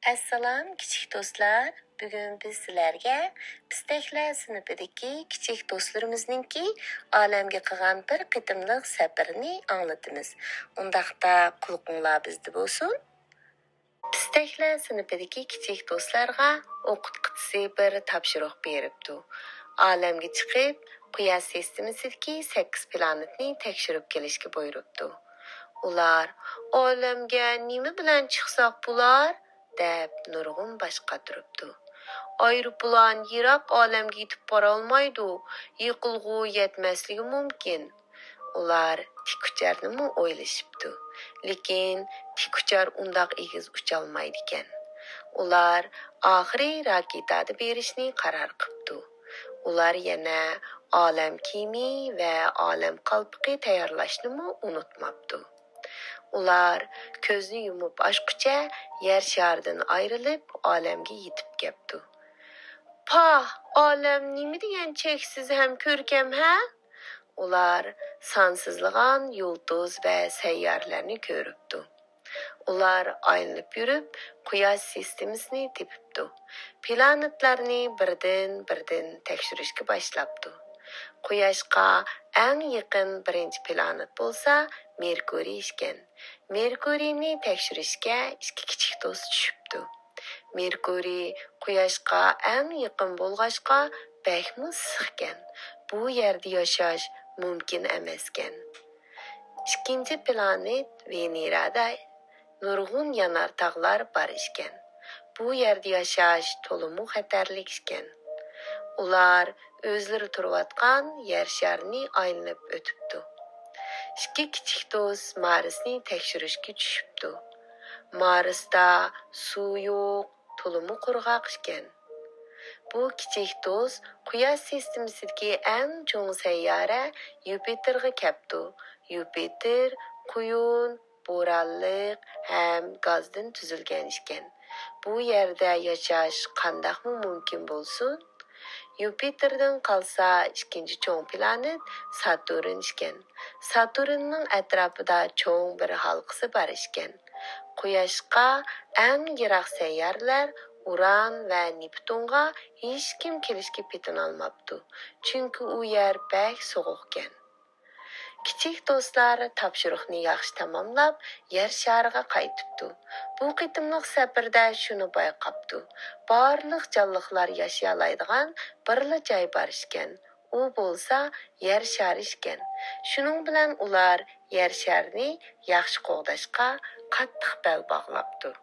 Assalom kichik do'stlar. Bugun biz sizlarga Pistaklar sinfidagi kichik do'stlarimizningki olamga qilgan bir qitimliq safarini anglatamiz. Undaqda quloqinglar bizda bo'lsin. Pistaklar sinfidagi kichik do'stlarga o'qituvchisi bir topshiriq beribdi. Olamga chiqib, Quyosh sistemasidagi 8 planetni tekshirib kelishga buyuribdi. Ular olamga nima bilan chiqsaq bo'lar? Deb nurg'un boshqa turibdi. Aeroplan yiroq olamga yetib bora olmaydi, yiqilg'u yetmasligi mumkin. Ular tikucharni o'ylashibdi, lekin tikuchar undaq egiz ucholmaydi ekan. Ular oxiri raketada berishni qaror qilibdi. Ular yana olam kiyimi va olam qalpiqi tayyorlashni unutmabdi. Ular ko'zni yumib ochguncha yer sharidan ayrilib olamga yetib kelibdi. Pah, olam nima degan cheksiz ham ko'rkam ha? Ular sonsizlagan yulduz va sayyorlarni ko'ribdi. Ular aylanib yurib, Quyosh sistemasini tepibdi. Planetlarni birdan tekshirishga boshlabdi. Quyoshga eng yaqin birinchi planet bo'lsa, Merkuriy ekan. Merkuriyni tekshirishga ikki kichik do'st tushibdi. Merkuriy Quyoshga eng yaqin bo'lg'achqa bakmi issiq ekan. Bu yerda yashash mumkin emas ekan. Ikkinchi planet Venerada nurg'un yanar tog'lar bor ekan. Bu yerda yashash to'liq xatarli ekan. Ular o'zlari turayotgan yer sharini aylanib o'tibdi. İki kichik do'st Marsni tekshirishga tushibdi. Marsda suv yo'q, to'liq qurg'oq ekan. Bu kichik do'st Quyosh sistemasidagi eng cho'ng sayyora Yupiterga kelibdi. Yupiter quyun, bo'ronliq ham gazdan tuzilgan ekan. Bu yerda yashash qandaqmi mumkin bo'lsin? Yupiterdan qolsa ikkinchi cho'ng planet Saturn ekan. Saturnning atrofida cho'ng bir halqasi bor ekan. Quyoshga eng yiroq sayyorlar Uran va Neptunga hech kim kelishga petinolmabdi. Chunki u yer bak sovuq ekan. Kichik do'stlar topshiriqni yaxshi tamomlab, yer shariga qaytibdi. Bu qitimliq safarda shuni bayqabdi. Barliq jonliqlar yashayalaydigan birla joy bor ekan. U bo'lsa yer shari ekan. Shuning bilan ular yer sharini yaxshi qo'g'dashga qattiq bel bog'labdi.